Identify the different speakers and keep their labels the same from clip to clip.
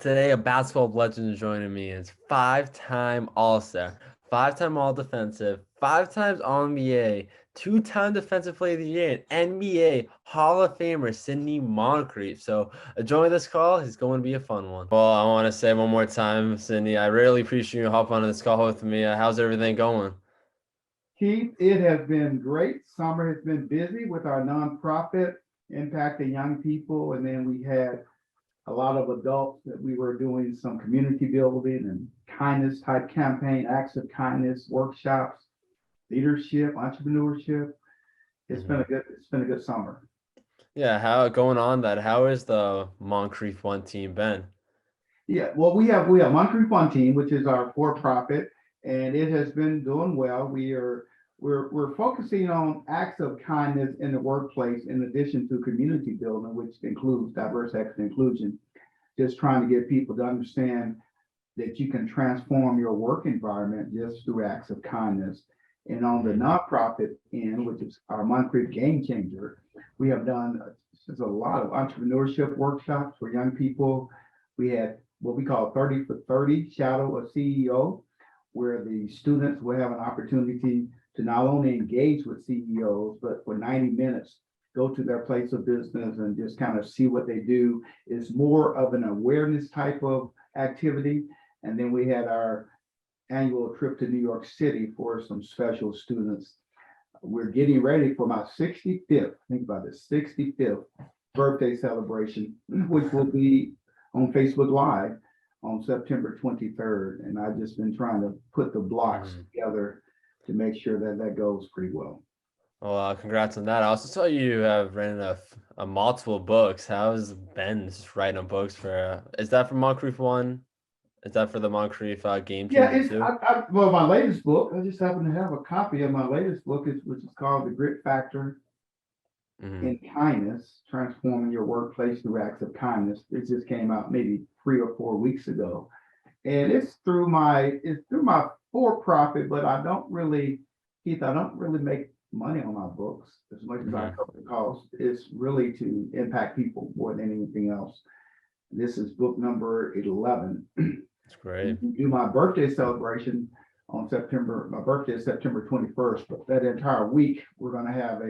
Speaker 1: Today, a basketball legend is joining me. It's five-time All-Star, five-time All-Defensive, five times All-NBA, two-time Defensive Player of the Year, and NBA Hall of Famer Sidney Moncrief. So, joining this call is going to be a fun one. Well, I want to say one more time, Sidney, I really appreciate you hopping on this call with me. How's everything going?
Speaker 2: Keith, it has been great. Summer has been busy with our nonprofit impacting young people. And then we had a lot of adults that we were doing some community building and kindness type campaign, acts of kindness, workshops, leadership, entrepreneurship. It's been a good summer.
Speaker 1: Yeah, how going on that? How is the Moncrief One team been?
Speaker 2: Yeah, well, we have Moncrief Fun Team, which is our for-profit, and it has been doing well. We're focusing on acts of kindness in the workplace in addition to community building, which includes diverse equity and inclusion. Just trying to get people to understand that you can transform your work environment just through acts of kindness. And on the nonprofit end, which is our Moncrief Game Changer, we have done there's a lot of entrepreneurship workshops for young people. We had what we call 30 for 30 Shadow a CEO, where the students will have an opportunity to not only engage with CEOs, but for 90 minutes, go to their place of business and just kind of see what they do. It's more of an awareness type of activity. And then we had our annual trip to New York City for some special students. We're getting ready for my 65th, think about this, 65th birthday celebration, which will be on Facebook Live on September 23rd. And I've just been trying to put the blocks together to make sure that that goes pretty well.
Speaker 1: Well, congrats on that. I also saw you have written a multiple books. How's Ben just writing books for? Is that for Moncrief One? Is that for the Moncrief Game
Speaker 2: Yeah,
Speaker 1: Changer too?
Speaker 2: well, my latest book, I just happen to have a copy of my latest book, which is called The Grit Factor
Speaker 1: Hmm.
Speaker 2: in Kindness, Transforming Your Workplace Through Acts of Kindness. It just came out maybe 3 or 4 weeks ago. And it's through my for-profit, but I don't really, Keith, I don't really make money on my books as much as I
Speaker 1: Hmm.
Speaker 2: cover the cost. It's really to impact people more than anything else. This is book number 11.
Speaker 1: That's great.
Speaker 2: Do my birthday celebration on my birthday is September 21st, but that entire week, we're gonna have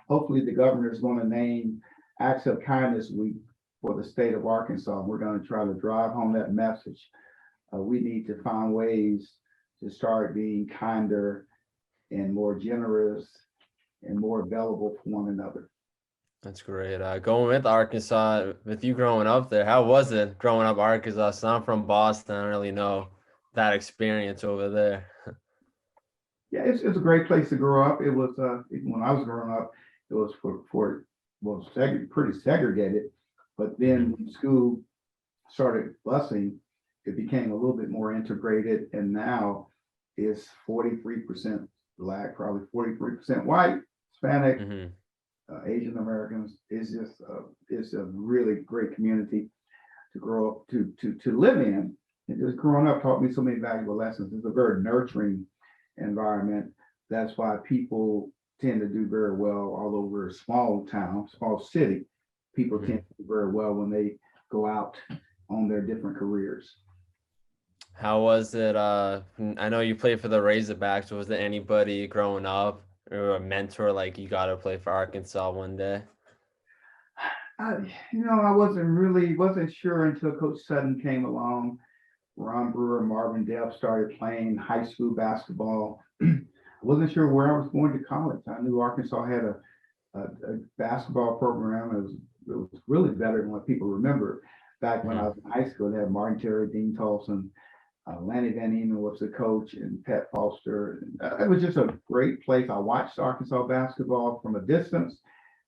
Speaker 2: hopefully the governor is gonna name Acts of Kindness Week for the state of Arkansas. We're gonna try to drive home that message. We need to find ways to start being kinder and more generous and more available for one another.
Speaker 1: That's great. Going with Arkansas, with you growing up there, how was it growing up Arkansas? So I'm from Boston. I don't really know that experience over there.
Speaker 2: Yeah, it's a great place to grow up. It was when I was growing up, it was pretty segregated. But then when school started busing, it became a little bit more integrated, and now it's 43% Black, probably 43% white, Hispanic,
Speaker 1: Hmm.
Speaker 2: Asian Americans. It's a really great community to grow up to live in. And just growing up taught me so many valuable lessons. It's a very nurturing environment. That's why people tend to do very well all over a small town, small city. People tend to do very well when they go out on their different careers.
Speaker 1: How was it? I know you played for the Razorbacks. Was there anybody growing up or a mentor like you got to play for Arkansas one day?
Speaker 2: I, I wasn't sure until Coach Sutton came along. Ron Brewer, Marvin Dell started playing high school basketball. I wasn't sure where I was going to college. I knew Arkansas had a basketball program. It was really better than what people remember. Back when I
Speaker 1: Hmm.
Speaker 2: was in high school, they had Martin Terry, Dean Tolson, Lanny Van Eman was the coach, and Pat Foster. It was just a great place. I watched Arkansas basketball from a distance,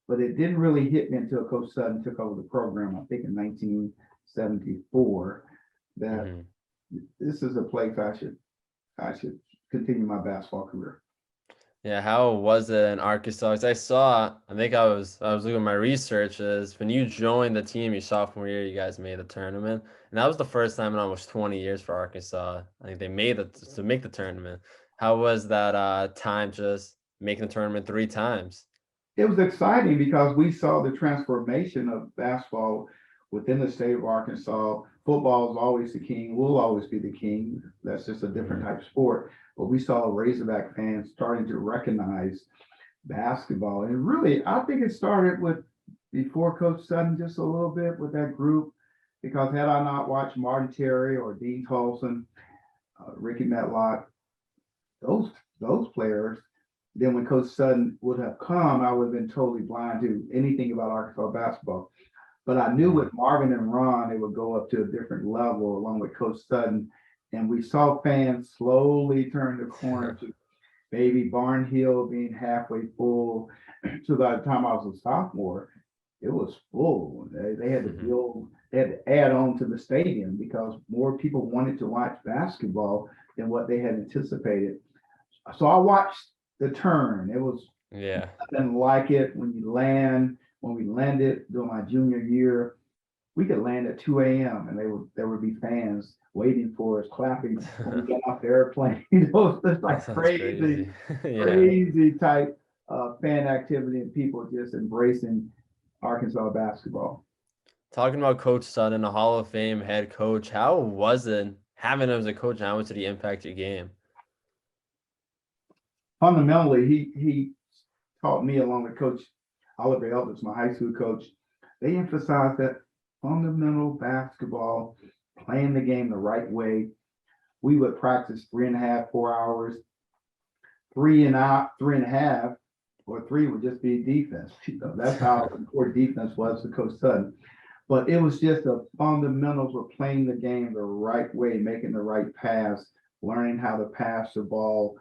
Speaker 2: but it didn't really hit me until Coach Sutton took over the program, I think in 1974, that
Speaker 1: Hmm.
Speaker 2: this is a place I should continue my basketball career.
Speaker 1: Yeah, how was it in Arkansas? 'Cause I think I was looking at my research is when you joined the team your sophomore year, you guys made the tournament. And that was the first time in almost 20 years for Arkansas. I think they made it to make the tournament. How was that time just making the tournament three times?
Speaker 2: It was exciting because we saw the transformation of basketball. within the state of Arkansas. Football is always the king, will always be the king. That's just a different type of sport. But we saw Razorback fans starting to recognize basketball. And really, I think it started with before Coach Sutton just a little bit with that group, because had I not watched Martin Terry or Dean Tolson, Ricky Metlock, those players, then when Coach Sutton would have come, I would have been totally blind to anything about Arkansas basketball. But I knew with Marvin and Ron, they would go up to a different level along with Coach Sutton. And we saw fans slowly turn the corner to maybe Barnhill being halfway full. So by the time I was a sophomore, it was full. They had to build, they had to add on to the stadium because more people wanted to watch basketball than what they had anticipated. So I watched the turn. It was nothing like it when we landed during my junior year. We could land at 2 a.m. and there would be fans waiting for us, clapping when we got off the airplane. It was just like crazy type fan activity and people just embracing Arkansas basketball.
Speaker 1: Talking about Coach Sutton, a Hall of Fame head coach, how was it having him as a coach? How much did he impact your game?
Speaker 2: Fundamentally, he taught me along with Coach Oliver Elders, my high school coach. They emphasized that fundamental basketball, playing the game the right way. We would practice 3.5, 4 hours, 3.5, or 3 would just be defense. That's how important defense was to Coach Sutton. But it was just the fundamentals of playing the game the right way, making the right pass, learning how to pass the ball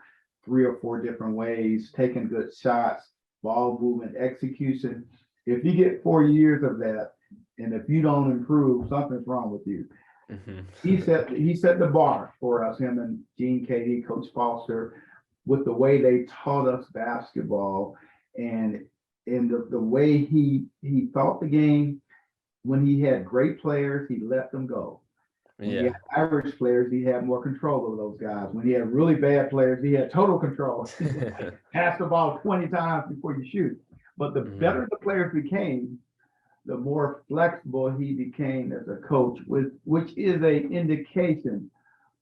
Speaker 2: 3 or 4 different ways, taking good shots, ball movement, execution. If you get 4 years of that, and if you don't improve, something's wrong with you. He set the bar for us, him and Gene Cady, Coach Foster, with the way they taught us basketball and the way he thought the game. When he had great players, he let them go. When he had average players, he had more control over those guys. When he had really bad players, he had total control. Pass the ball 20 times before you shoot. But the better the players became, the more flexible he became as a coach, which is an indication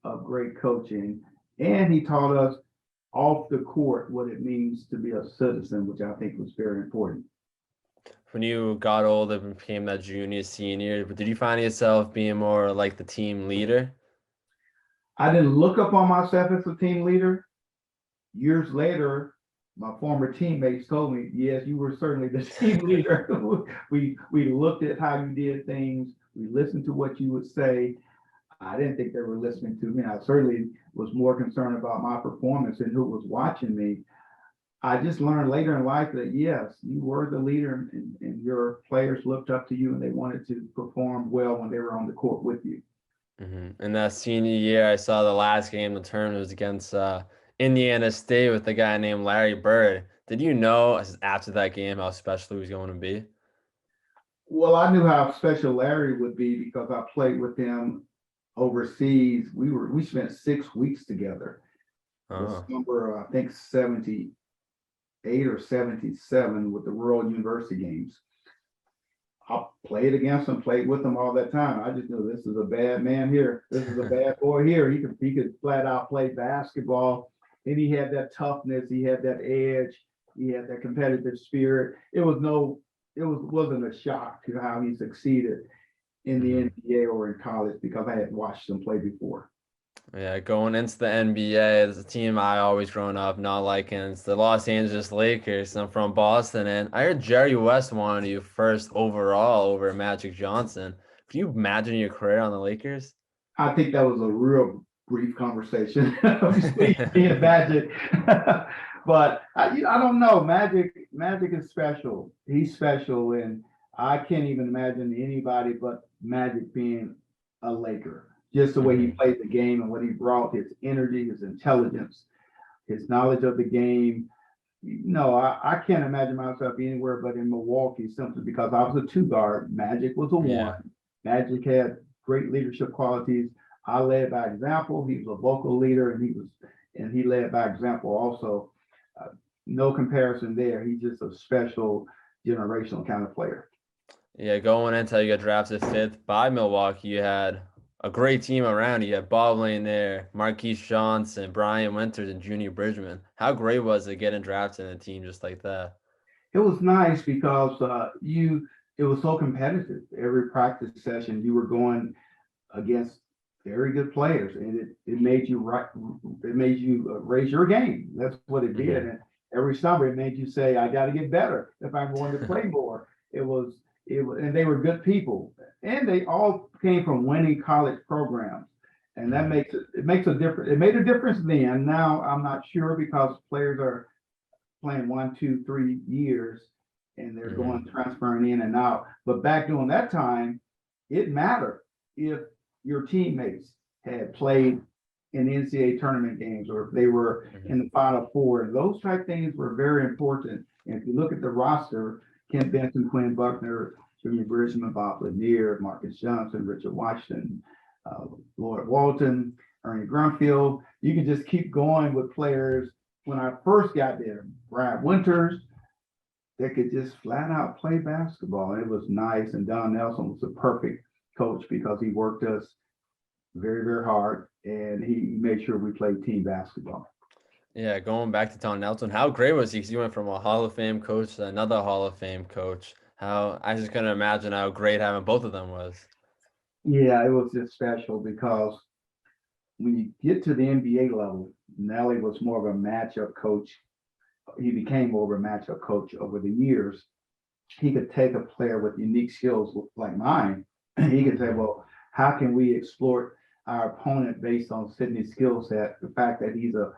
Speaker 2: of great coaching. And he taught us off the court what it means to be a citizen, which I think was very important.
Speaker 1: When you got older and became that junior, senior, but did you find yourself being more like the team leader?
Speaker 2: I didn't look up on myself as a team leader. Years later, my former teammates told me, yes, you were certainly the team leader. we looked at how you did things. We listened to what you would say. I didn't think they were listening to me. I certainly was more concerned about my performance and who was watching me. I just learned later in life that, yes, you were the leader and your players looked up to you and they wanted to perform well when they were on the court with you.
Speaker 1: In that senior year, I saw the last game of the tournament was against Indiana State with a guy named Larry Bird. Did you know after that game how special he was going to be?
Speaker 2: Well, I knew how special Larry would be because I played with him overseas. We spent 6 weeks together. The summer, I think 78 or 77 with the World University Games. I played against him, played with him all that time. I just knew this is a bad man here. This is a bad boy here. He could flat out play basketball. And he had that toughness. He had that edge. He had that competitive spirit. It wasn't a shock to how he succeeded in the NBA or in college because I had watched him play before.
Speaker 1: Yeah, going into the NBA, it's a team I always grown up not liking. It's the Los Angeles Lakers. I'm from Boston, and I heard Jerry West wanted you first overall over Magic Johnson. Can you imagine your career on the Lakers?
Speaker 2: I think that was a real brief conversation between me and Magic. But I don't know. Magic is special. He's special, and I can't even imagine anybody but Magic being a Laker. Just the way he played the game and what he brought, his energy, his intelligence, his knowledge of the game. No, I can't imagine myself anywhere but in Milwaukee simply because I was a 2 guard. Magic was a 1. Magic had great leadership qualities. I led by example. He was a vocal leader, and he led by example also. No comparison there. He's just a special generational kind of player.
Speaker 1: Yeah, going into you got drafted fifth by Milwaukee, you had a great team around you. You had Bob Lane there, Marquise Johnson, Brian Winters, and Junior Bridgman. How great was it getting drafted in a team just like that?
Speaker 2: It was nice because it was so competitive. Every practice session, you were going against very good players, and it made you right. It made you raise your game. That's what it did.
Speaker 1: Hmm.
Speaker 2: And every summer, it made you say, "I got to get better if I'm going to play more." And they were good people, and they all came from winning college programs, and that
Speaker 1: Hmm.
Speaker 2: makes a difference. It made a difference then. Now I'm not sure because players are playing 1, 2, 3 years, and they're
Speaker 1: Hmm.
Speaker 2: going transferring in and out. But back during that time, it mattered if your teammates had played in NCAA tournament games or if they were in
Speaker 1: Hmm.
Speaker 2: the Final Four. Those type things were very important. And if you look at the roster, Kent Benson, Quinn Buckner, Jimmy Bridgman, Bob Lanier, Marcus Johnson, Richard Washington, Lloyd Walton, Ernie Grunfield. You can just keep going with players. When I first got there, Brad Winters, they could just flat out play basketball. It was nice. And Don Nelson was the perfect coach because he worked us very, very hard and he made sure we played team basketball.
Speaker 1: Yeah, going back to Tom Nelson, how great was he? 'Cause he went from a Hall of Fame coach to another Hall of Fame coach. How I just couldn't imagine how great having both of them was.
Speaker 2: Yeah, it was just special because when you get to the NBA level, Nelly was more of a matchup coach. He became more of a matchup coach over the years. He could take a player with unique skills like mine, and he could say,
Speaker 1: Hmm.
Speaker 2: well, how can we exploit our opponent based on Sidney's skill set? The fact that he's a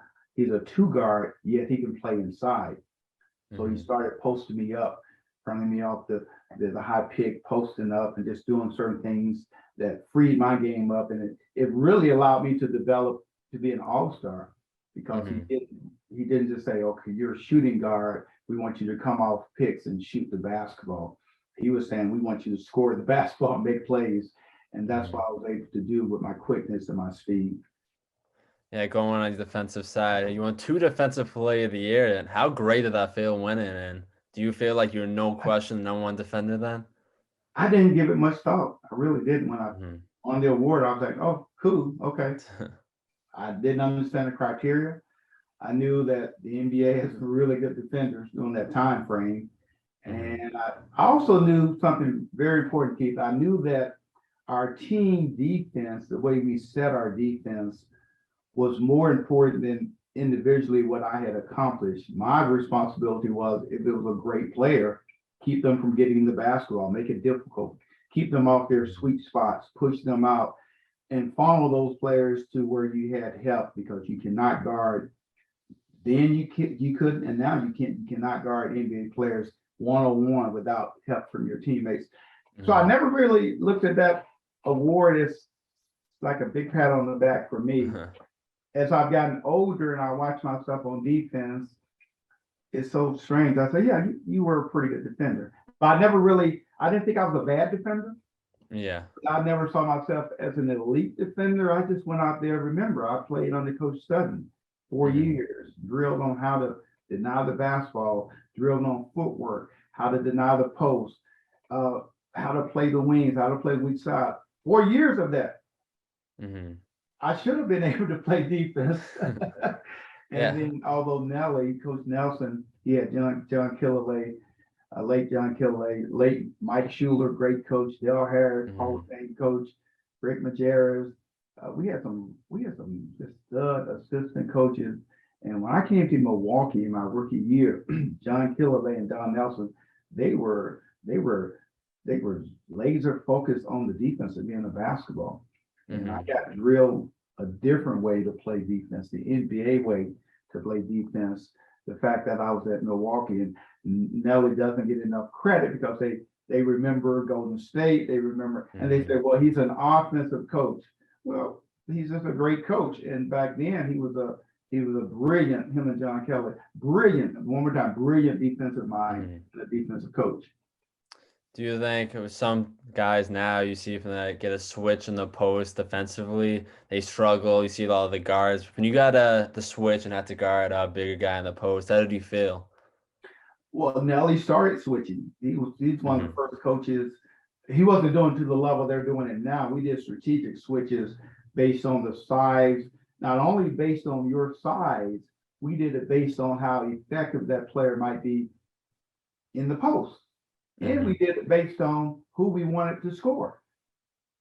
Speaker 2: two guard, yet he can play inside. So he
Speaker 1: Hmm.
Speaker 2: started posting me up, running me off the high pick, posting up, and just doing certain things that freed my game up, and it really allowed me to develop to be an all star because
Speaker 1: Hmm.
Speaker 2: he didn't just say, okay, you're a shooting guard. We want you to come off picks and shoot the basketball. He was saying, we want you to score the basketball and make plays. And that's
Speaker 1: Hmm.
Speaker 2: what I was able to do with my quickness and my speed.
Speaker 1: Yeah, going on the defensive side, you won two defensive play of the year. And how great did that feel winning? And do you feel like you're no question number one defender then?
Speaker 2: I didn't give it much thought. I really didn't. When I
Speaker 1: Hmm.
Speaker 2: on the award, I was like, oh, cool, okay. I didn't understand the criteria. I knew that the NBA has some really good defenders during that time frame.
Speaker 1: Hmm.
Speaker 2: And I also knew something very important, Keith. I knew that our team defense, the way we set our defense, was more important than individually what I had accomplished. My responsibility was if it was a great player, keep them from getting the basketball, make it difficult, keep them off their sweet spots, push them out, and funnel those players to where you had help because you cannot guard. Then you couldn't, and now you cannot guard NBA players 1-on-1 without help from your teammates. So I
Speaker 1: Hmm.
Speaker 2: never really looked at that award as like a big pat on the back for me. As I've gotten older and I watch myself on defense, it's so strange. I say, yeah, you were a pretty good defender. But I didn't think I was a bad defender.
Speaker 1: Yeah.
Speaker 2: I never saw myself as an elite defender. I just went out there. Remember, I played under Coach Sutton 4 years, drilled on how to deny the basketball, drilled on footwork, how to deny the post, uh, how to play the wings, how to play weak side. 4 years of that.
Speaker 1: Hmm.
Speaker 2: I should have been able to play defense. And
Speaker 1: Yeah.
Speaker 2: then, although Coach Nelson, he had John Killaway, late John Killaway, late Mike Schuler, great coach, Dale Harris, Hall of
Speaker 1: Hmm.
Speaker 2: Fame coach, Rick Majerus. We had some just stud assistant coaches. And when I came to Milwaukee in my rookie year, John Killaway and Don Nelson, they were they were they were laser focused on the defense of being a basketball. And I
Speaker 1: Hmm.
Speaker 2: got real a different way to play defense, the NBA way to play defense. The fact that I was at Milwaukee and Nelly doesn't get enough credit because they remember Golden State, they remember, and they
Speaker 1: Hmm.
Speaker 2: say, well, he's an offensive coach. Well, he's just a great coach. And back then he was a brilliant, him and John Kelly, brilliant, one more time, brilliant defensive mind
Speaker 1: Hmm.
Speaker 2: and a defensive coach.
Speaker 1: Do you think with some guys now you see from that get a switch in the post defensively, they struggle. You see a lot of the guards. When you got the switch and had to guard a bigger guy in the post, how did you feel?
Speaker 2: Well, Nelly started switching. He's one of the
Speaker 1: Hmm.
Speaker 2: first coaches. he wasn't doing to the level they're doing it now. We did strategic switches based on the size, not only based on your size, we did it based on how effective that player might be in the post. And we did it based on who we wanted to score.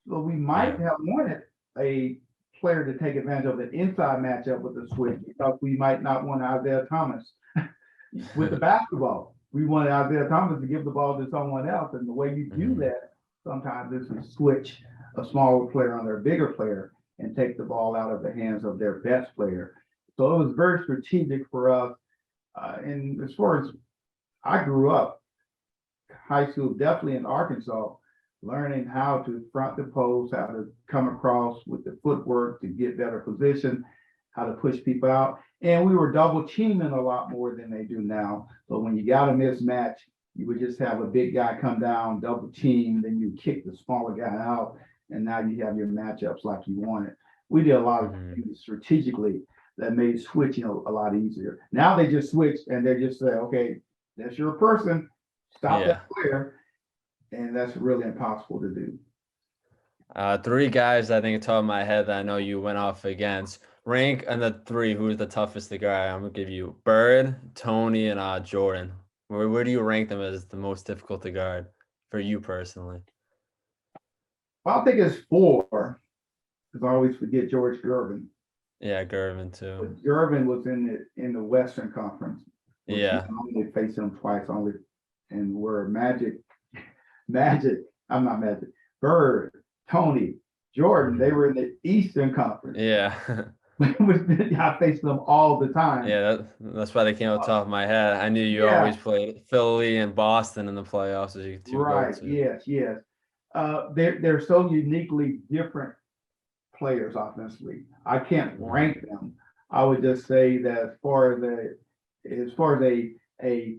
Speaker 2: So we might have wanted a player to take advantage of an inside matchup with the switch because we might not want Isaiah Thomas with the basketball. We wanted Isaiah Thomas to give the ball to someone else. And the way you do that, sometimes is to switch a smaller player on their bigger player and take the ball out of the hands of their best player. So it was very strategic for us. And as far as I grew up, high school, definitely in Arkansas, learning how to front the post, how to come across with the footwork to get better position, how to push people out. And we were double teaming a lot more than they do now. So when you got a mismatch, you would just have a big guy come down, double team, then you kick the smaller guy out, and now you have your matchups like you wanted. We did a lot of things strategically that made switching a lot easier. Now they just switch and they just say, okay, that's your person, stop that player. And that's really impossible to do.
Speaker 1: 3 guys I think at the top of my head that I know you went off against. Rank and the 3, who's the toughest to guard? I'm gonna give you Bird, Tony, and Jordan. Where do you rank them as the most difficult to guard for you personally?
Speaker 2: Well, I think it's 4, because I always forget George Gervin.
Speaker 1: Yeah, Gervin too.
Speaker 2: But Gervin was in the Western Conference.
Speaker 1: Yeah.
Speaker 2: Only faced him twice, and where Bird, Tony, Jordan, they were in the Eastern Conference.
Speaker 1: Yeah.
Speaker 2: I faced them all the time.
Speaker 1: Yeah, that's why they came off the top of my head. I knew you always played Philly and Boston in the playoffs as your 2
Speaker 2: right. Yes. They're so uniquely different players offensively. I can't rank them. I would just say that as far as a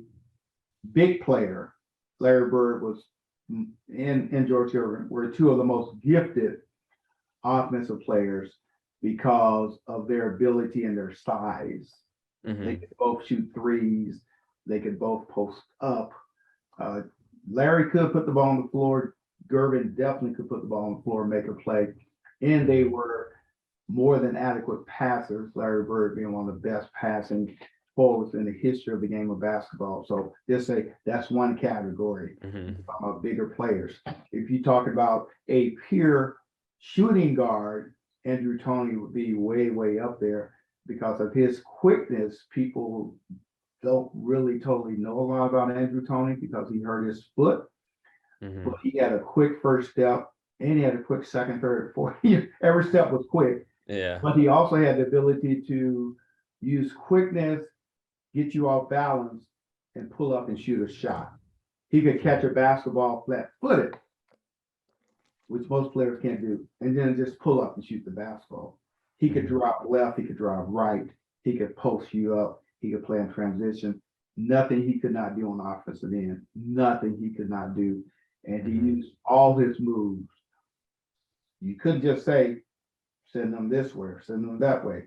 Speaker 2: big player, Larry Bird was and George Gervin were 2 of the most gifted offensive players because of their ability and their size. They could both shoot threes. They could both post up. Larry could put the ball on the floor. Gervin definitely could put the ball on the floor and make a play. And they were more than adequate passers, Larry Bird being one of the best passing forwards in the history of the game of basketball. So just say that's one category of bigger players. If you talk about a pure shooting guard, Andrew Toney would be way, way up there because of his quickness. People don't really totally know a lot about Andrew Toney because he hurt his foot, but he had a quick first step and he had a quick second, third, fourth. Every step was quick.
Speaker 1: Yeah.
Speaker 2: But he also had the ability to use quickness, get you off balance, and pull up and shoot a shot. He could catch a basketball flat-footed, which most players can't do, and then just pull up and shoot the basketball. He could drop left, he could drop right, he could post you up, he could play in transition. Nothing he could not do on the offensive end. Nothing he could not do. And he used all his moves. You couldn't just say, send them this way or send them that way.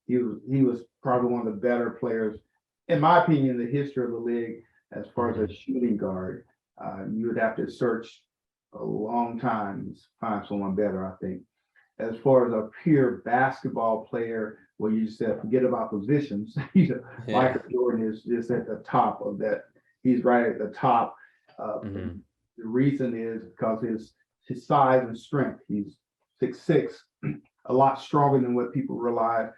Speaker 2: He was probably one of the better players, in my opinion, in the history of the league, as far as a shooting guard. You would have to search a long time to find someone better, I think. As far as a pure basketball player, where you said forget about positions, Michael Jordan is just at the top of that. He's right at the top. The reason is because his size and strength. He's 6'6", a lot stronger than what people realize,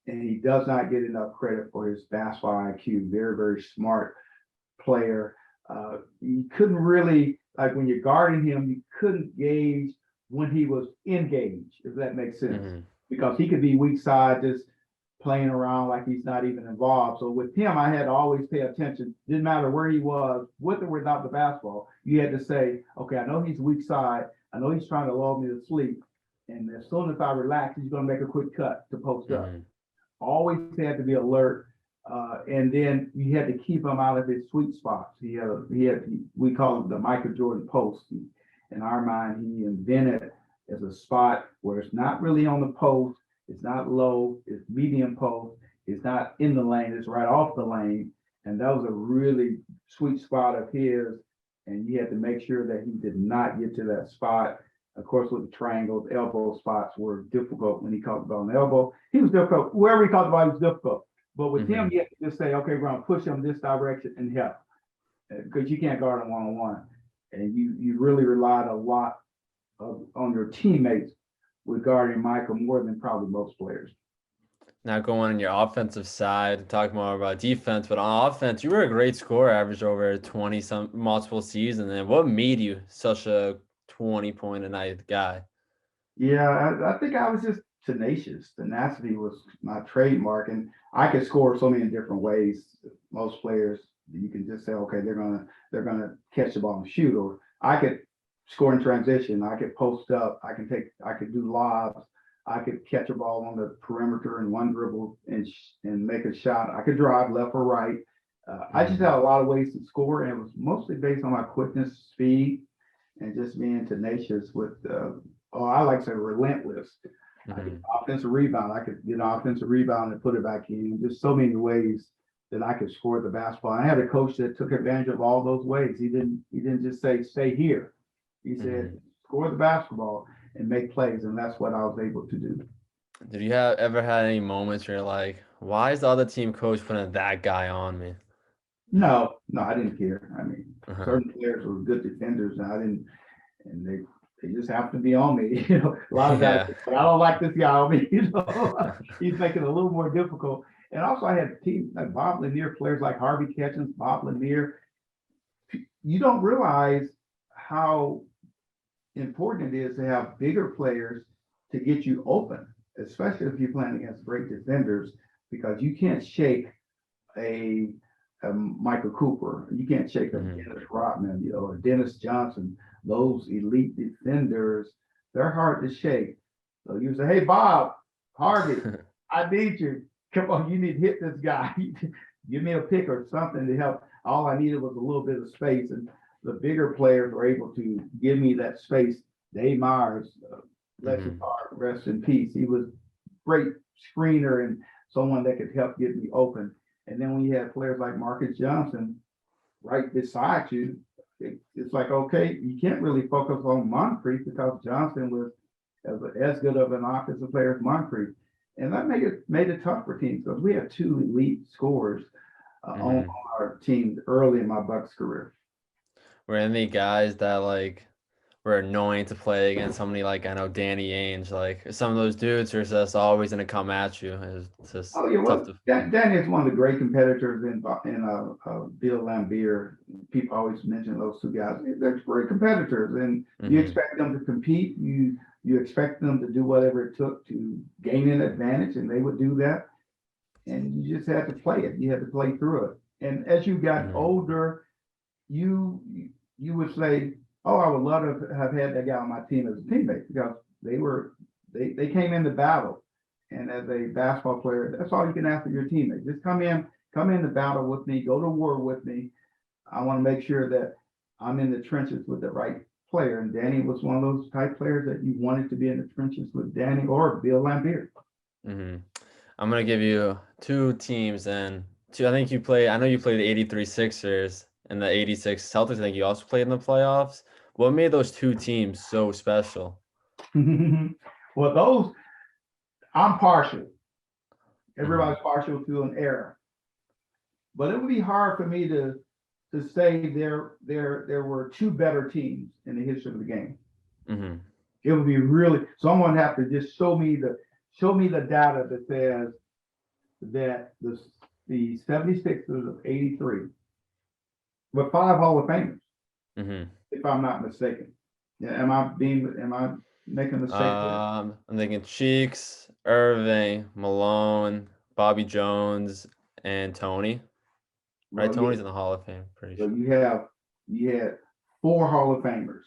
Speaker 2: and he does not get enough credit for his basketball IQ. Very, very smart player. You couldn't really, like when you're guarding him, you couldn't gauge when he was engaged, if that makes sense, because he could be weak side, just playing around like he's not even involved. So with him, I had to always pay attention. Didn't matter where he was, with or without the basketball. You had to say, okay, I know he's weak side. I know he's trying to lull me to sleep. And as soon as I relax, he's going to make a quick cut to post up. Always had to be alert. And then you had to keep him out of his sweet spots. We call it the Michael Jordan post. In our mind, he invented as a spot where it's not really on the post, it's not low, it's medium post, it's not in the lane, it's right off the lane. And that was a really sweet spot of his. and you had to make sure that he did not get to that spot. Of course, with the triangles, elbow spots were difficult when he caught the ball on the elbow. He was difficult. Wherever he caught the ball, he was difficult. But with him, you have to just say, okay, we're going to push him this direction and help, because you can't guard him one-on-one. And you really relied a lot on your teammates with guarding Michael more than probably most players.
Speaker 1: Now going on your offensive side, talk more about defense, but on offense, you were a great scorer, averaged over 20 some multiple seasons. And what made you such a 20-point a night guy?
Speaker 2: Yeah, I think I was just tenacious. Tenacity was my trademark, and I could score so many different ways. Most players, you can just say, okay, they're gonna catch the ball and shoot, or I could score in transition. I could post up. I could do lobs. I could catch a ball on the perimeter in one dribble and make a shot. I could drive left or right. I just had a lot of ways to score, and it was mostly based on my quickness, speed, and just being tenacious with, I like to say relentless. I could offensive rebound. I could get an offensive rebound and put it back in. Just so many ways that I could score the basketball. I had a coach that took advantage of all those ways. He didn't just say, stay here. He said, score the basketball and make plays, and that's what I was able to do.
Speaker 1: Did you ever had any moments where you're like, why is the other team coach putting that guy on me?
Speaker 2: No, I didn't care. I mean, certain players were good defenders, and they just have to be on me. A lot of guys, but I don't like this guy on me. He's making it a little more difficult. And also, I had teams like Bob Lanier, players like Harvey Catchings, Bob Lanier. You don't realize how important it is to have bigger players to get you open, especially if you're playing against great defenders, because you can't shake a Michael Cooper, you can't shake a Dennis Rodman, or Dennis Johnson. Those elite defenders, they're hard to shake. So you say, hey, Bob, Harvey, I need you. Come on, you need to hit this guy. Give me a pick or something to help. All I needed was a little bit of space, and the bigger players were able to give me that space. Dave Myers, rest in peace. He was a great screener and someone that could help get me open. And then when you have players like Marcus Johnson right beside you, it's like, okay, you can't really focus on Moncrief because Johnson was as good of an offensive player as Moncrief. And that made it tough for teams, because we had two elite scorers on our team early in my Bucks career.
Speaker 1: Were any guys that were annoying to play against? Somebody like, I know, Danny Ainge, some of those dudes are just always going to come at you. It's just tough to.
Speaker 2: Danny is one of the great competitors in Bill Laimbeer. People always mention those two guys. They're great competitors, and you expect them to compete. You expect them to do whatever it took to gain an advantage, and they would do that. And you just had to play it. You had to play through it. And as you got older, you would say, oh, I would love to have had that guy on my team as a teammate, because they came into battle. And as a basketball player, that's all you can ask of your teammate. Just come into battle with me, go to war with me. I want to make sure that I'm in the trenches with the right player. And Danny was one of those type players that you wanted to be in the trenches with, Danny or Bill Laimbeer.
Speaker 1: I'm going to give you two teams, and I think I know you played the 83 Sixers and the 86 Celtics. I think you also played in the playoffs. What made those two teams so special?
Speaker 2: Well, I'm partial. Everybody's partial to an era. But it would be hard for me to say there were two better teams in the history of the game. It would be really, someone would have to just show me the data that says that the 76ers of 83 were 5 Hall of Famers, if I'm not mistaken. Yeah, am I making a mistake?
Speaker 1: I'm thinking Cheeks, Irving, Malone, Bobby Jones, and Tony. Right, Tony's in the Hall of Fame, pretty sure.
Speaker 2: So you had 4 Hall of Famers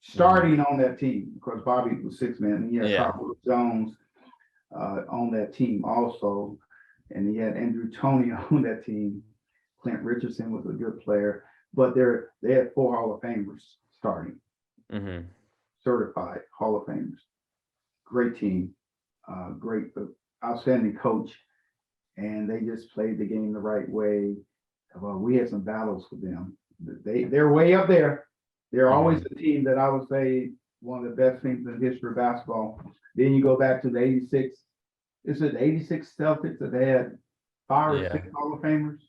Speaker 2: starting on that team, because Bobby was 6 man, and you had Carl Jones on that team also, and he had Andrew Toney on that team. Clint Richardson was a good player, but they had 4 Hall of Famers starting, certified Hall of Famers. Great team, great, outstanding coach, and they just played the game the right way. Well, we had some battles with them, they're way up there. They're always
Speaker 1: Mhm.
Speaker 2: a team that I would say one of the best teams in the history of basketball. Then you go back to the '86. Is it the '86 Celtics that they had 5 or 6
Speaker 1: Yeah.
Speaker 2: Hall of Famers?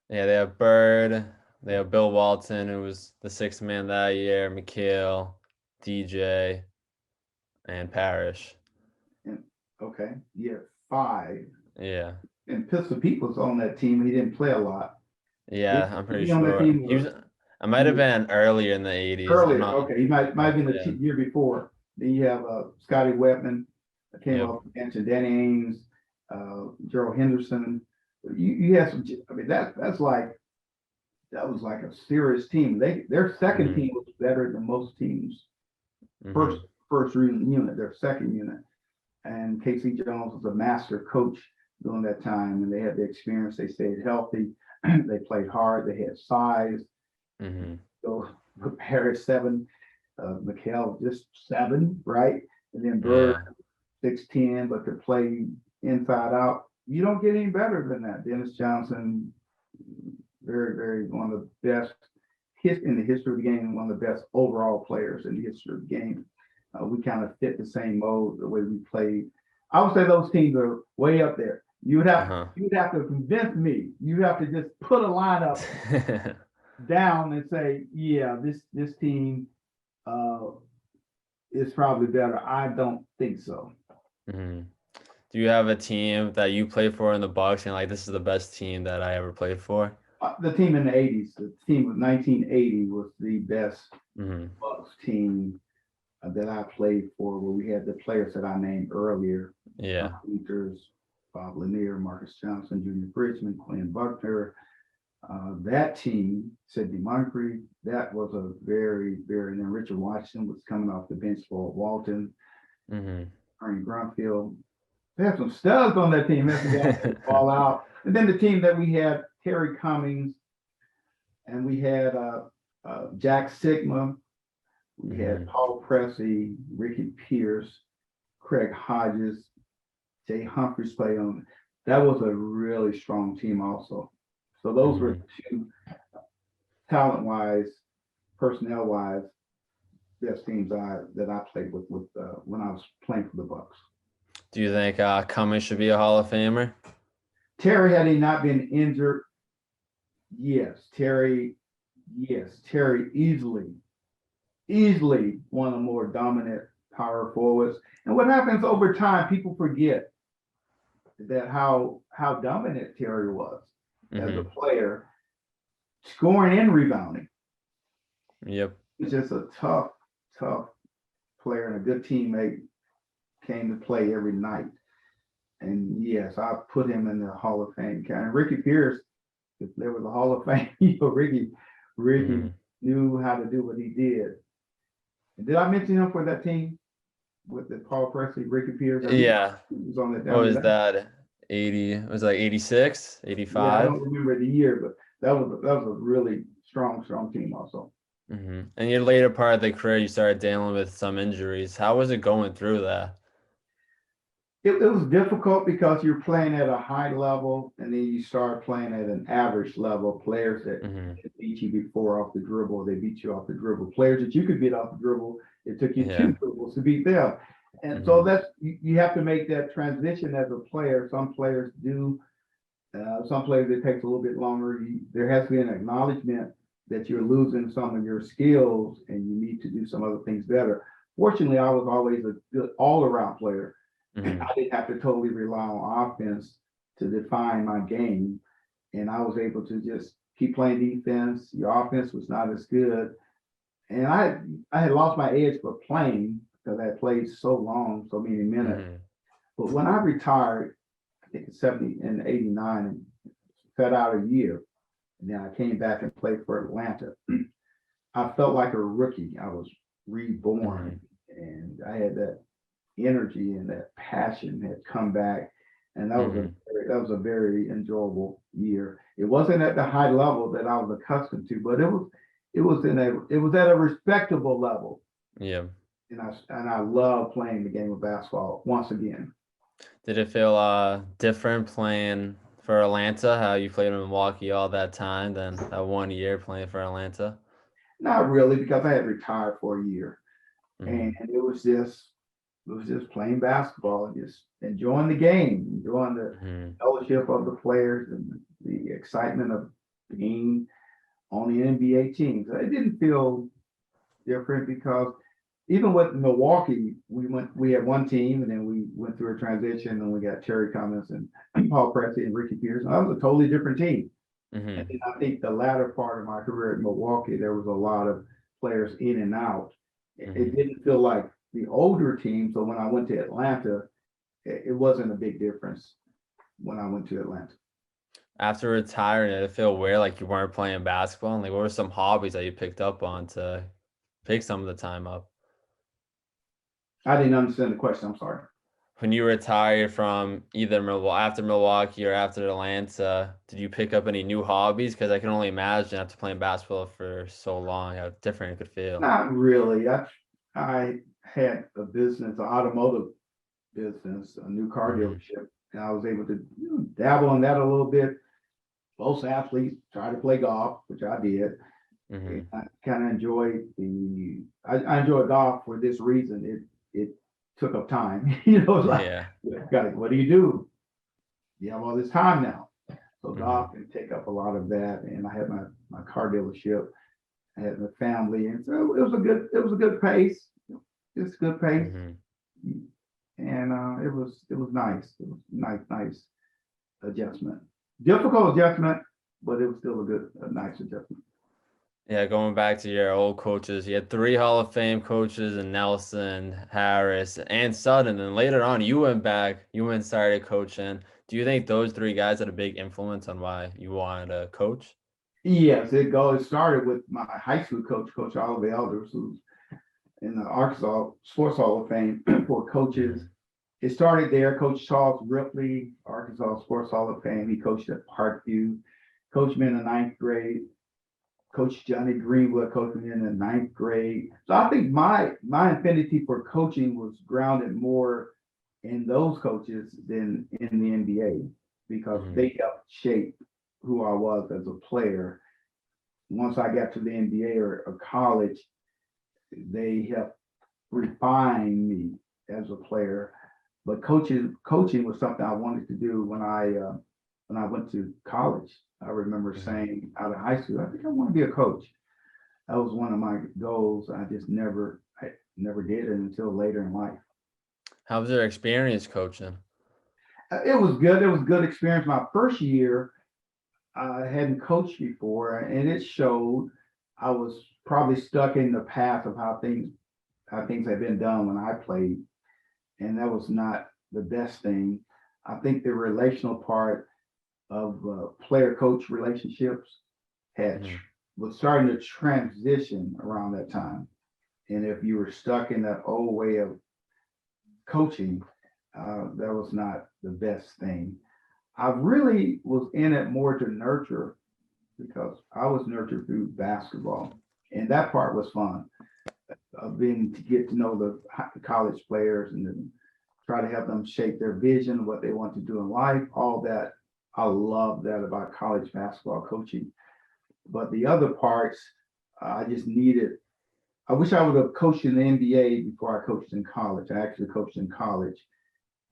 Speaker 1: Yeah, they have Bird. They have Bill Walton, who was the sixth man that year, McHale, DJ, and Parrish.
Speaker 2: And okay, yeah, 5.
Speaker 1: Yeah.
Speaker 2: And Pistol Pete was on that team. He didn't play a lot.
Speaker 1: Yeah, I'm
Speaker 2: Was
Speaker 1: pretty
Speaker 2: he on that
Speaker 1: sure.
Speaker 2: team
Speaker 1: He was,
Speaker 2: or
Speaker 1: I might have been earlier in the 80s. I'm
Speaker 2: earlier?
Speaker 1: not,
Speaker 2: Okay, he might have been
Speaker 1: yeah.
Speaker 2: the year before. Then you have Scotty Webman that came
Speaker 1: Yep.
Speaker 2: off the bench, and Danny Ainge, Gerald Henderson. You had some. I mean, that was like a serious team. Their second
Speaker 1: Mhm.
Speaker 2: team was better than most teams. First
Speaker 1: Mhm.
Speaker 2: first unit, their second unit, and Casey Jones was a master coach during that time, and they had the experience. They stayed healthy, they played hard, they had size.
Speaker 1: Mhm.
Speaker 2: So Harris 7, McHale just 7, right? And then Bird
Speaker 1: Yeah.
Speaker 2: 6'10", but could play inside out. You don't get any better than that. Dennis Johnson, very, very one of the best in the history of the game, one of the best overall players in the history of the game. We kind of fit the same mold, the way we played. I would say those teams are way up there.
Speaker 1: Uh-huh.
Speaker 2: You would have to convince me. You have to just put a lineup down and say, yeah, this team uh, is probably better. I don't think so.
Speaker 1: Mhm. Do you have a team that you played for in the Bucks and like this is the best team that I ever played for?
Speaker 2: The team in the '80s, the team of 1980, was the best
Speaker 1: Mhm.
Speaker 2: Bucks team that I played for, where we had the players that I named earlier:
Speaker 1: Yeah.
Speaker 2: Peters, Bob Lanier, Marcus Johnson, Junior Bridgman, Quinn Buckner. That team, Sidney Moncrief, that was a very, very. And then Richard Washington was coming off the bench for Walton,
Speaker 1: Mhm.
Speaker 2: Ernie Grunfield. They had some studs on that team. Had some guys that fall out. And then the team that we had, Terry Cummings, and we had Jack Sigma. We had
Speaker 1: Mhm.
Speaker 2: Paul Pressey, Ricky Pierce, Craig Hodges, Jay Humphries played on. That was a really strong team also. So those were
Speaker 1: Mhm.
Speaker 2: two talent-wise, personnel-wise, best teams that I played with when I was playing for the Bucks.
Speaker 1: Do you think Cummings should be a Hall of Famer?
Speaker 2: Terry, had he not been injured, yes. Terry easily one of the more dominant power forwards. And what happens over time, people forget that how dominant Terry was as a
Speaker 1: Mhm.
Speaker 2: player, scoring and rebounding.
Speaker 1: Yep.
Speaker 2: He's just a tough player and a good teammate. Came to play every night. And yes, I put him in the Hall of Fame. And Ricky Pierce, if there was a Hall of Fame, Ricky
Speaker 1: Mhm.
Speaker 2: knew how to do what he did. And did I mention him for that team with the Paul Presley, Ricky Pierce?
Speaker 1: Yeah.
Speaker 2: He was on that
Speaker 1: What
Speaker 2: down
Speaker 1: was
Speaker 2: there.
Speaker 1: that? 80, it was like 86,
Speaker 2: Yeah, I
Speaker 1: 85?
Speaker 2: don't remember the year, but that was a really strong team also.
Speaker 1: Mhm. And your later part of the career, you started dealing with some injuries. How was it going through that?
Speaker 2: It was difficult because you're playing at a high level, and then you start playing at an average level. Players that
Speaker 1: Mhm.
Speaker 2: beat you before off the dribble, they beat you off the dribble. Players that you could beat off the dribble, it took you
Speaker 1: Yeah.
Speaker 2: 2 dribbles to beat them. And so
Speaker 1: Mhm.
Speaker 2: that's you have to make that transition as a player. Some players do. Some players it takes a little bit longer. There has to be an acknowledgement that you're losing some of your skills and you need to do some other things better. Fortunately, I was always a good all-around player.
Speaker 1: Mhm.
Speaker 2: I didn't have to totally rely on offense to define my game, and I was able to just keep playing defense. Your offense was not as good, and I had lost my edge for playing because I had played so long, so many minutes.
Speaker 1: Mhm.
Speaker 2: But when I retired, I think in 70 and 89, and sat out a year, and then I came back and played for Atlanta. I felt like a rookie. I was reborn,
Speaker 1: Mhm.
Speaker 2: and I had that energy and that passion had come back, and
Speaker 1: Mhm.
Speaker 2: that was a very enjoyable year. It wasn't at the high level that I was accustomed to, but it was at a respectable level,
Speaker 1: Yeah.
Speaker 2: and I love playing the game of basketball once again.
Speaker 1: Did it feel different playing for Atlanta, how you played in Milwaukee all that time, then that 1 year playing for Atlanta?
Speaker 2: Not really, because I had retired for a year, and
Speaker 1: Hmm.
Speaker 2: it was just playing basketball and just enjoying the game, enjoying the
Speaker 1: Hmm.
Speaker 2: fellowship of the players and the excitement of being on the NBA team. So it didn't feel different because even with Milwaukee, we had one team and then we went through a transition and we got Terry Cummings and Paul Pressey and Ricky Pierce. That was a totally different team. And
Speaker 1: Hmm.
Speaker 2: then I think the latter part of my career at Milwaukee, there was a lot of players in and out. It
Speaker 1: Hmm.
Speaker 2: didn't feel like the older team. So when I went to Atlanta, it wasn't a big difference when I went to Atlanta.
Speaker 1: After retiring, did it feel weird like you weren't playing basketball? And like, what were some hobbies that you picked up on to pick some of the time up?
Speaker 2: I didn't understand the question. I'm sorry.
Speaker 1: When you retired from either after Milwaukee or after Atlanta, did you pick up any new hobbies? Because I can only imagine after playing basketball for so long how different it could feel.
Speaker 2: Not really. I had a business, an automotive business, a new car
Speaker 1: Hmm.
Speaker 2: dealership, and I was able to dabble in that a little bit. Most athletes try to play golf, which I did. And
Speaker 1: Hmm.
Speaker 2: I kind of enjoyed I enjoy golf for this reason. It took up time. It's like,
Speaker 1: Yeah.
Speaker 2: what do you do? You have all this time now. So
Speaker 1: Hmm.
Speaker 2: golf can take up a lot of that. And I had my car dealership. I had my family, and so it was a good pace. It's a good pace,
Speaker 1: Hmm.
Speaker 2: and it was nice. It was nice adjustment. Difficult adjustment, but it was still a nice adjustment.
Speaker 1: Yeah, going back to your old coaches, you had three Hall of Fame coaches and Nelson, Harris, and Sutton. And later on, you went back, you went and started coaching. Do you think those three guys had a big influence on why you wanted to coach?
Speaker 2: Yes, it started with my high school coach, Coach Oliver Elders, who's in the Arkansas Sports Hall of Fame for coaches.
Speaker 1: Hmm.
Speaker 2: It started there. Coach Charles Ripley, Arkansas Sports Hall of Fame. He coached at Parkview, coached me in the ninth grade. Coach Johnny Greenwood coached me in the ninth grade. So I think my affinity for coaching was grounded more in those coaches than in the NBA because
Speaker 1: Hmm.
Speaker 2: they helped shape who I was as a player. Once I got to the NBA or college, they helped refine me as a player. But coaching was something I wanted to do when I went to college. I remember
Speaker 1: Hmm.
Speaker 2: saying out of high school, I think I want to be a coach. That was one of my goals. I never did it until later in life.
Speaker 1: How was your experience coaching?
Speaker 2: It was good. It was a good experience. My first year, I hadn't coached before, and it showed. I was probably stuck in the path of how things had been done when I played, and that was not the best thing. I think the relational part of player coach relationships had
Speaker 1: Hmm.
Speaker 2: was starting to transition around that time. And if you were stuck in that old way of coaching, that was not the best thing. I really was in it more to nurture because I was nurtured through basketball, and that part was fun. Being to get to know the college players and then try to help them shape their vision, what they want to do in life, all that. I love that about college basketball coaching. But the other parts, I just needed. I wish I would have coached in the NBA before I coached in college. I actually coached in college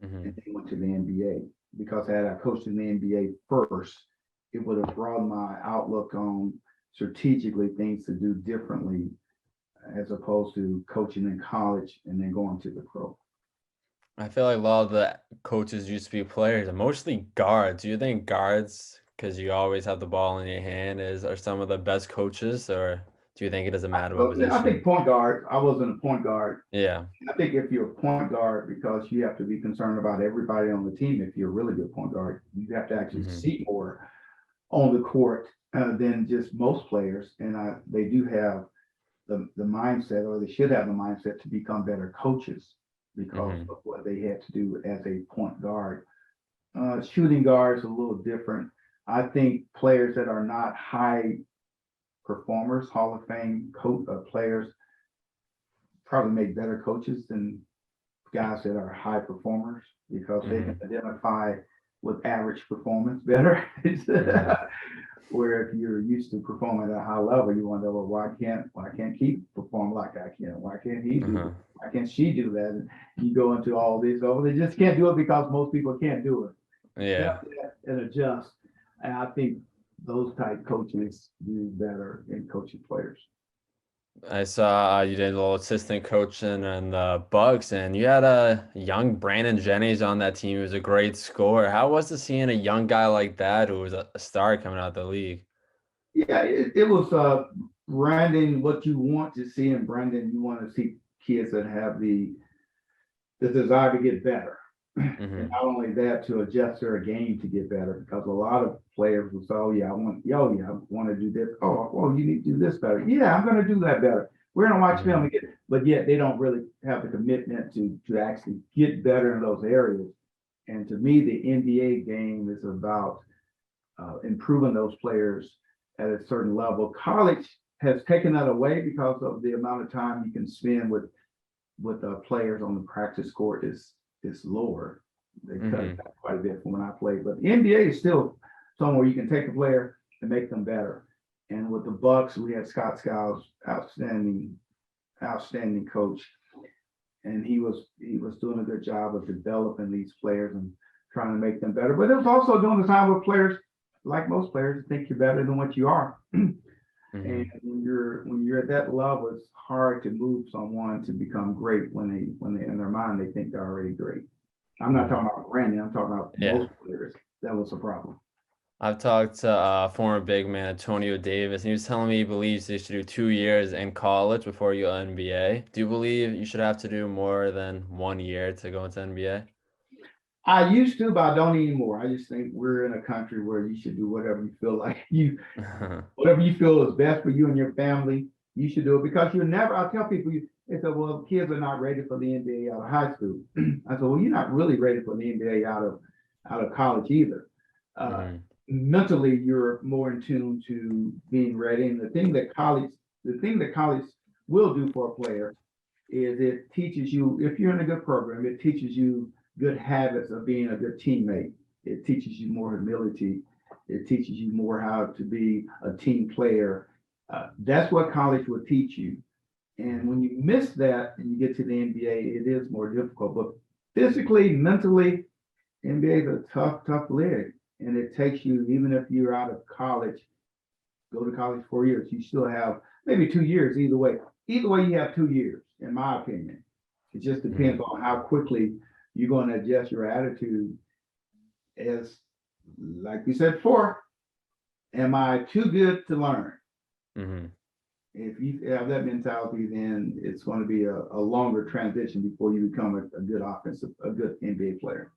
Speaker 2: and
Speaker 1: Hmm.
Speaker 2: then went to the NBA because had I coached in the NBA first, it would have broadened my outlook on strategically things to do differently as opposed to coaching in college and then going to the pro.
Speaker 1: I feel like a lot of the coaches used to be players, and mostly guards. Do you think guards, because you always have the ball in your hand, are some of the best coaches, or do you think it doesn't matter what
Speaker 2: I think
Speaker 1: position?
Speaker 2: point guard. I wasn't a point guard.
Speaker 1: Yeah.
Speaker 2: I think if you're a point guard, because you have to be concerned about everybody on the team. If you're a really good point guard, you have to actually
Speaker 1: Hmm.
Speaker 2: see more on the court than just most players. And they do have the mindset, or they should have the mindset to become better coaches because
Speaker 1: Hmm.
Speaker 2: of what they had to do as a point guard. Shooting guard is a little different. I think players that are not high performers, Hall of Fame players, probably make better coaches than guys that are high performers because they
Speaker 1: Hmm.
Speaker 2: can identify with average performance better.
Speaker 1: Mhm.
Speaker 2: Where if you're used to performing at a high level, you wonder, well, why can't he perform like I can? Why can't he do
Speaker 1: Uh-huh.
Speaker 2: this? Why can't she do that? And you go into all this, oh, they just can't do it because most people can't do it.
Speaker 1: Yeah.
Speaker 2: Accept that and adjust. And I think those type coaches do better in coaching players.
Speaker 1: I saw you did a little assistant coaching and the Bucks, and you had a young Brandon Jennings on that team who was a great scorer. How was it seeing a young guy like that who was a star coming out of the league?
Speaker 2: Yeah, it was Brandon, what you want to see in Brandon, you want to see kids that have the desire to get better. And
Speaker 1: Hmm.
Speaker 2: not only that, to adjust their game to get better, because a lot of players will say, oh yeah, I want to do this. Oh, well, you need to do this better. Yeah, I'm going to do that better. We're going to watch film
Speaker 1: Hmm.
Speaker 2: and get, but yet they don't really have the commitment to actually get better in those areas. And to me, the NBA game is about improving those players at a certain level. College has taken that away because of the amount of time you can spend with players on the practice court is lower. They cut it
Speaker 1: Hmm.
Speaker 2: back quite a bit from when I played, but the NBA is still somewhere you can take a player and make them better. And with the Bucks, we had Scott Skiles, outstanding coach, and he was doing a good job of developing these players and trying to make them better. But it was also doing the time with players, like most players, think you're better than what you are. And
Speaker 1: Hmm.
Speaker 2: when you're at that level, it's hard to move someone to become great when they in their mind they think they're already great. I'm not
Speaker 1: Hmm.
Speaker 2: talking about Randy. I'm talking about
Speaker 1: Yeah.
Speaker 2: most players. That was a problem.
Speaker 1: I've talked to former big man Antonio Davis, and he was telling me he believes they should do 2 years in college before you go NBA. Do you believe you should have to do more than 1 year to go into NBA?
Speaker 2: I used to, but I don't anymore. I just think we're in a country where you should do whatever you feel like whatever you feel is best for you and your family. You should do it because you're never. I tell people, they say, well, kids are not ready for the NBA out of high school. I said, well, you're not really ready for the NBA out of college either. Uh,
Speaker 1: Hmm.
Speaker 2: Mentally, you're more in tune to being ready. And the thing that college will do for a player is it teaches you, if you're in a good program, it teaches you good habits of being a good teammate. It teaches you more humility. It teaches you more how to be a team player. That's what college will teach you. And when you miss that and you get to the NBA, it is more difficult. But physically, mentally, NBA is a tough, tough league. And it takes you, even if you're out of college, go to college 4 years, you still have maybe 2 years either way. Either way, you have 2 years, in my opinion. It just depends
Speaker 1: Hmm.
Speaker 2: on how quickly you're going to adjust your attitude. As like you said before, am I too good to learn?
Speaker 1: Hmm.
Speaker 2: If you have that mentality, then it's going to be a longer transition before you become a good NBA player.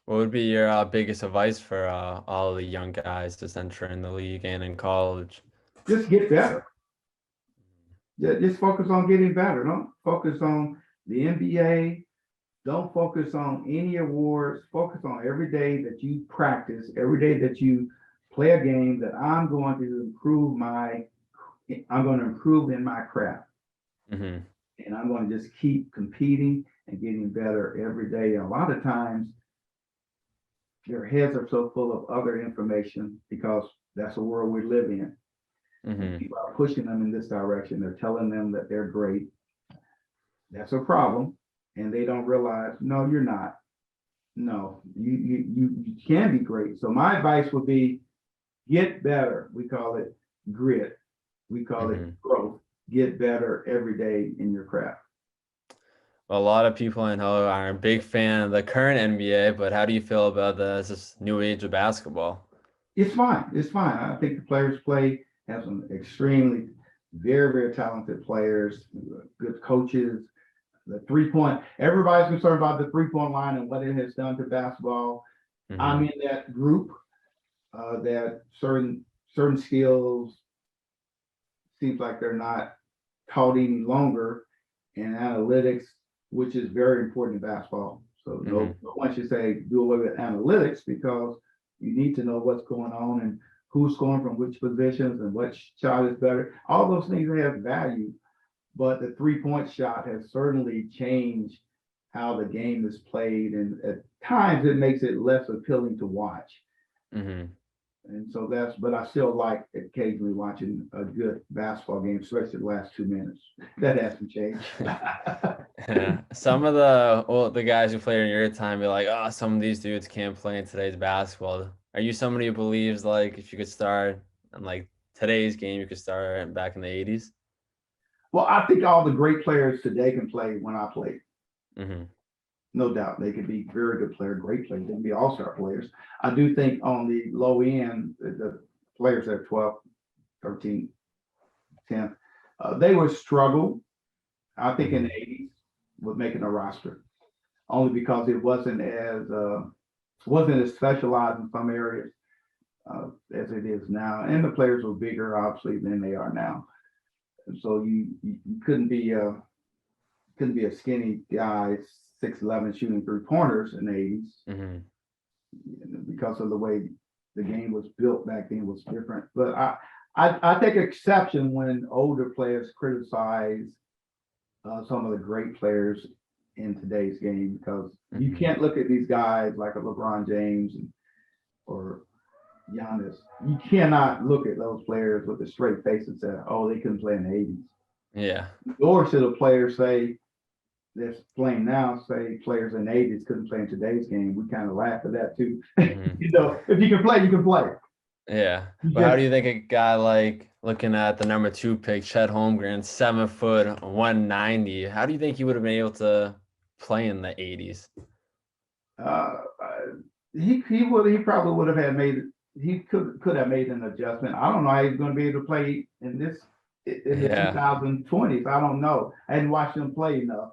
Speaker 1: What would be your biggest advice for all the young guys just entering the league and in college?
Speaker 2: Just get better. Just focus on getting better. Don't focus on the NBA. Don't focus on any awards. Focus on every day that you practice, every day that you play a game that I'm going to improve in my craft.
Speaker 1: Hmm.
Speaker 2: And I'm going to just keep competing and getting better every day. And a lot of times their heads are so full of other information because that's the world we live in. And
Speaker 1: Hmm.
Speaker 2: people are pushing them in this direction. They're telling them that they're great. That's a problem. And they don't realize, no, you're not. No, you can be great. So my advice would be get better. We call it grit. We call it
Speaker 1: Hmm.
Speaker 2: growth. Get better every day in your craft.
Speaker 1: A lot of people I know are a big fan of the current NBA, but how do you feel about this new age of basketball?
Speaker 2: It's fine. It's fine. I think the players play have some extremely very, very talented players, good coaches. The 3 point, everybody's concerned about the 3 point line and what it has done to basketball. I'm
Speaker 1: Hmm.
Speaker 2: in that group that certain skills seems like they're not taught any longer in analytics, which is very important in basketball. So
Speaker 1: Hmm.
Speaker 2: no one should say do away with analytics because you need to know what's going on and who's scoring from which positions and what shot is better. All those things have value, but the 3 point shot has certainly changed how the game is played. And times it makes it less appealing to watch.
Speaker 1: Mm-hmm.
Speaker 2: And so but I still like occasionally watching a good basketball game, especially the last 2 minutes. That hasn't changed.
Speaker 1: Yeah. Some of the guys who played in your time be like, oh, some of these dudes can't play in today's basketball. Are you somebody who believes like if you could start in like today's game, you could start back in the 80s?
Speaker 2: Well, I think all the great players today can play when I played.
Speaker 1: Mm-hmm.
Speaker 2: No doubt. They could be very good players, great players. They can be all-star players. I do think on the low end, the players that are 12, 13, 10, they would struggle, I think, in the 80s with making a roster, only because it wasn't as specialized in some areas as it is now. And the players were bigger, obviously, than they are now. And so you couldn't be a skinny guy, 6'11", shooting 3-pointers in the 80s.
Speaker 1: Mm-hmm.
Speaker 2: Because of the way the game was built back then was different. But I take exception when older players criticize some of the great players in today's game, because you can't look at these guys like a LeBron James or Giannis. You cannot look at those players with a straight face and say, oh, they couldn't play in the 80s.
Speaker 1: Yeah.
Speaker 2: Or should a player say, that's playing now, say players in the 80s couldn't play in today's game? We kind of laugh at that too.
Speaker 1: Mm-hmm.
Speaker 2: If you can play, you can play.
Speaker 1: Yeah. But how do you think a guy like looking at the number 2 pick, Chet Holmgren, 7 foot, 190, how do you think he would have been able to play in the 80s?
Speaker 2: He probably would have he could have made an adjustment. I don't know how he's going to be able to play in the 2020s. I don't know. I hadn't watched him play enough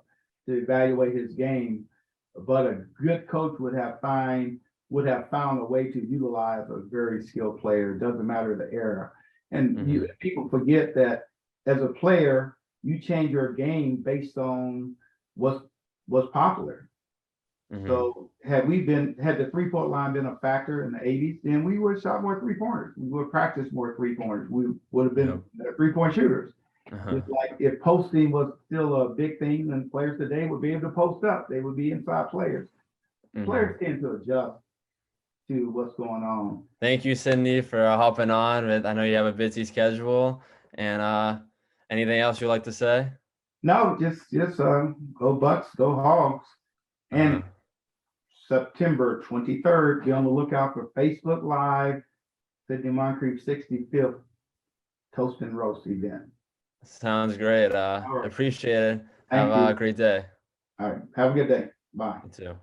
Speaker 2: to evaluate his game, but a good coach would have found a way to utilize a very skilled player. It doesn't matter the era. And people forget that as a player, you change your game based on what's popular. So had the 3-point line been a factor in the 80s, then we would have shot more 3-pointers. We would have practiced more 3-pointers. We would have been 3-point shooters. It's like if posting was still a big thing, then players today would be able to post up. They would be inside players. Players tend to adjust to what's going on.
Speaker 1: Thank you, Sidney, for hopping on. I know you have a busy schedule. And anything else you'd like to say?
Speaker 2: No, just go Bucks, go Hogs. And September 23rd, be on the lookout for Facebook Live, Sidney Moncrief 65th Toast and Roast event.
Speaker 1: Sounds great.
Speaker 2: Right.
Speaker 1: Appreciate it.
Speaker 2: Thank
Speaker 1: Have
Speaker 2: you.
Speaker 1: a great day.
Speaker 2: All right. Have a good day. Bye.
Speaker 1: You too.